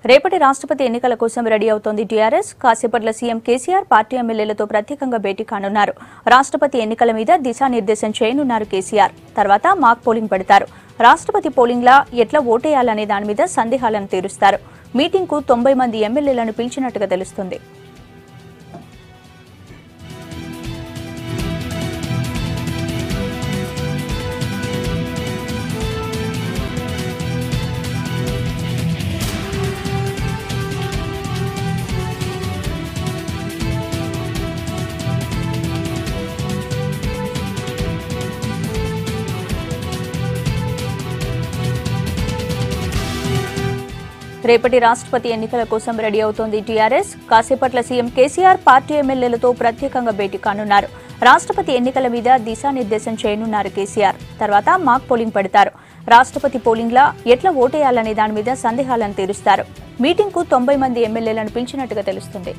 రేపటి రాష్ట్రపతి ఎన్నికల కోసం రెడీ అవుతోంది టీఆర్ఎస్. కాసేపట్ల సీఎం కేసీఆర్ పార్టీ ఎమ్మెల్యేలతో ప్రత్యేకంగా భేటీ కానున్నారు. రాష్ట్రపతి ఎన్నికల మీద దిశానిర్దేశం చేయనున్నారు కేసీఆర్. తర్వాత మాక్ పోలింగ్ పెడతారు. రాష్ట్రపతి పోలింగ్లా ఎట్లా ఓటేయాలనే దాని మీద సందేహాలను తీరుస్తారు. మీటింగ్కు 90 మంది ఎమ్మెల్యేలను పిలిచినట్టుగా తెలుస్తుంది. రేపటి రాష్ట్రపతి ఎన్నికల కోసం రెడీ అవుతోంది టీఆర్ఎస్. కాసేపట్ల సీఎం కేసీఆర్ పార్టీ ఎమ్మెల్యేలతో ప్రత్యేకంగా భేటీ కానున్నారు. రాష్ట్రపతి ఎన్నికల మీద దిశానిర్దేశం చేయనున్నారు కేసీఆర్. తర్వాత మాక్ పోలింగ్ పెడతారు. రాష్ట్రపతి పోలింగ్లా ఎట్లా ఓటేయాలనే దాని మీద సందేహాలను తీరుస్తారు. మీటింగ్కు 90 మంది ఎమ్మెల్యేలను పిలిచినట్టుగా తెలుస్తుంది.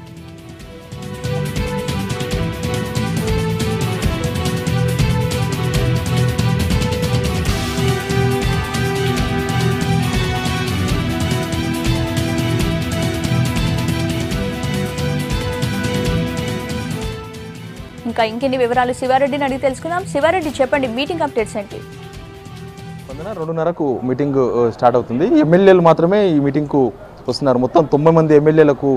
ఇంకా ఇంకెన్ని వివరాలు శివారెడ్డిని అడిగి తెలుసుకుందాం. శివారెడ్డి, చెప్పండి, మీటింగ్ అప్డేట్స్ ఏంటి? 2:30కు మీటింగ్ స్టార్ట్ అవుతుంది. ఎమ్మెల్యేలు మాత్రమే ఈ మీటింగ్కు వస్తున్నారు. మొత్తం 90 మంది ఎమ్మెల్యేలకు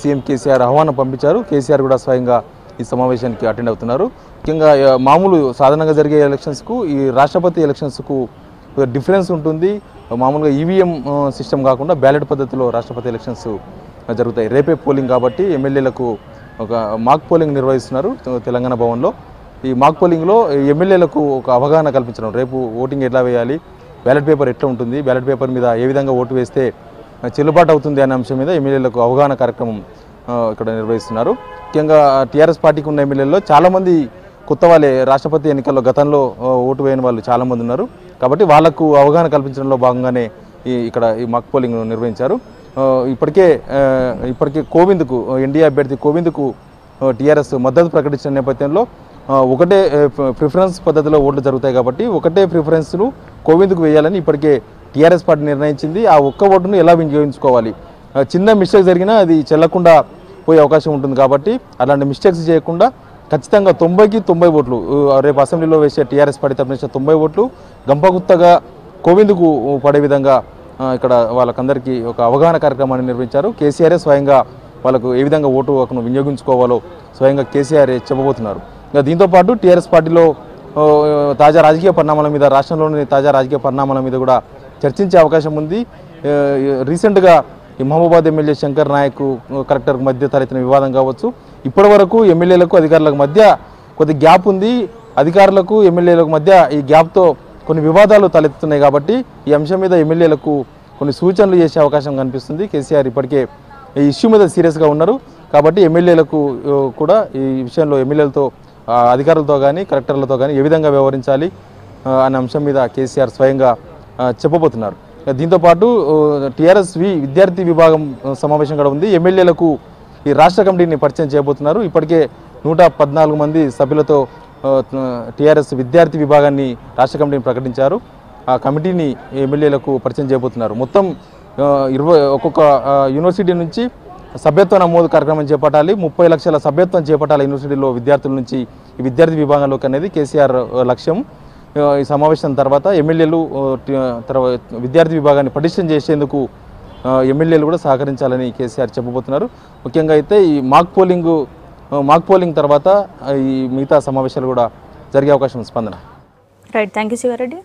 సీఎం కేసీఆర్ ఆహ్వానం పంపించారు. కేసీఆర్ కూడా స్వయంగా ఈ సమావేశానికి అటెండ్ అవుతున్నారు. ముఖ్యంగా మామూలు సాధారణంగా జరిగే ఎలక్షన్స్కు ఈ రాష్ట్రపతి ఎలక్షన్స్కు డిఫరెన్స్ ఉంటుంది. మామూలుగా ఈవీఎం సిస్టమ్ కాకుండా బ్యాలెట్ పద్ధతిలో రాష్ట్రపతి ఎలక్షన్స్ జరుగుతాయి. రేపే పోలింగ్ కాబట్టి ఎమ్మెల్యేలకు ఒక మాక్ పోలింగ్ నిర్వహిస్తున్నారు తెలంగాణ భవన్లో. ఈ మాక్ పోలింగ్లో ఎమ్మెల్యేలకు ఒక అవగాహన కల్పించడం, రేపు ఓటింగ్ ఎట్లా వేయాలి, బ్యాలెట్ పేపర్ ఎట్లా ఉంటుంది, బ్యాలెట్ పేపర్ మీద ఏ విధంగా ఓటు వేస్తే చెల్లుబాటు అవుతుంది అనే అంశం మీద ఎమ్మెల్యేలకు అవగాహన కార్యక్రమం ఇక్కడ నిర్వహిస్తున్నారు. ముఖ్యంగా టీఆర్ఎస్ పార్టీకి ఉన్న ఎమ్మెల్యేల్లో చాలామంది కొత్త వాళ్ళే, రాష్ట్రపతి ఎన్నికల్లో గతంలో ఓటు వేయని వాళ్ళు చాలామంది ఉన్నారు. కాబట్టి వాళ్లకు అవగాహన కల్పించడంలో భాగంగానే ఇక్కడ ఈ మాక్ పోలింగ్ నిర్వహించారు. ఇప్పటికే కోవింద్కు, ఎన్డీఏ అభ్యర్థి కోవింద్కు టీఆర్ఎస్ మద్దతు ప్రకటించిన నేపథ్యంలో ఒకటే ప్రిఫరెన్స్ పద్ధతిలో ఓట్లు జరుగుతాయి కాబట్టి ఒకటే ప్రిఫరెన్స్ను కోవింద్కు వేయాలని ఇప్పటికే టీఆర్ఎస్ పార్టీ నిర్ణయించింది. ఆ ఒక్క ఓటును ఎలా వినియోగించుకోవాలి, చిన్న మిస్టేక్ జరిగినా అది చెల్లకుండా పోయే అవకాశం ఉంటుంది. కాబట్టి అలాంటి మిస్టేక్స్ చేయకుండా ఖచ్చితంగా 90కి 90 ఓట్లు రేపు అసెంబ్లీలో వేసే టీఆర్ఎస్ పార్టీ తరఫున 90 ఓట్లు గంపగుత్తగా కోవింద్కు పడే విధంగా ఇక్కడ వాళ్ళకందరికీ ఒక అవగాహన కార్యక్రమాన్ని నిర్వహించారు. కేసీఆరే స్వయంగా వాళ్ళకు ఏ విధంగా ఓటు హక్కును వినియోగించుకోవాలో స్వయంగా కేసీఆర్ చెప్పబోతున్నారు. ఇంకా దీంతోపాటు టీఆర్ఎస్ పార్టీలో తాజా రాజకీయ పరిణామాల మీద, రాష్ట్రంలోని తాజా రాజకీయ పరిణామాల మీద కూడా చర్చించే అవకాశం ఉంది. రీసెంట్గా ఈ మహబూబాద్ ఎమ్మెల్యే శంకర్ నాయక్ కలెక్టర్కు మధ్య తలెత్తిన వివాదం కావచ్చు. ఇప్పటివరకు ఎమ్మెల్యేలకు అధికారులకు మధ్య కొద్ది గ్యాప్ ఉంది. అధికారులకు ఎమ్మెల్యేలకు మధ్య ఈ గ్యాప్తో కొన్ని వివాదాలు తలెత్తుతున్నాయి. కాబట్టి ఈ అంశం మీద ఎమ్మెల్యేలకు కొన్ని సూచనలు చేసే అవకాశం కనిపిస్తుంది. కేసీఆర్ ఇప్పటికే ఈ ఇష్యూ మీద సీరియస్గా ఉన్నారు. కాబట్టి ఎమ్మెల్యేలకు కూడా ఈ విషయంలో ఎమ్మెల్యేలతో, అధికారులతో కానీ కలెక్టర్లతో కానీ ఏ విధంగా వ్యవహరించాలి అనే అంశం మీద కేసీఆర్ స్వయంగా చెప్పబోతున్నారు. దీంతోపాటు టీఆర్ఎస్ విద్యార్థి విభాగం సమావేశం కూడా ఉంది. ఎమ్మెల్యేలకు ఈ రాష్ట్ర కమిటీని పరిచయం చేయబోతున్నారు. ఇప్పటికే 114 మంది సభ్యులతో టీఆర్ఎస్ విద్యార్థి విభాగాన్ని రాష్ట్ర కమిటీని ప్రకటించారు. ఆ కమిటీని ఎమ్మెల్యేలకు పరిచయం చేయబోతున్నారు. మొత్తం ఒక్కొక్క యూనివర్సిటీ నుంచి సభ్యత్వ నమోదు కార్యక్రమం చేపట్టాలి. 30 లక్షల సభ్యత్వం చేపట్టాలి యూనివర్సిటీలో విద్యార్థుల నుంచి ఈ విద్యార్థి విభాగంలోకి అనేది కేసీఆర్ లక్ష్యం. ఈ సమావేశం తర్వాత ఎమ్మెల్యేలు విద్యార్థి విభాగాన్ని పటిష్టం చేసేందుకు ఎమ్మెల్యేలు కూడా సహకరించాలని కేసీఆర్ చెప్పబోతున్నారు. ముఖ్యంగా అయితే ఈ మాక్ పోలింగ్ తర్వాత ఈ మిగతా సమావేశాలు కూడా జరిగే అవకాశం ఉంది. స్పందన. Right, thank you Sivareddy.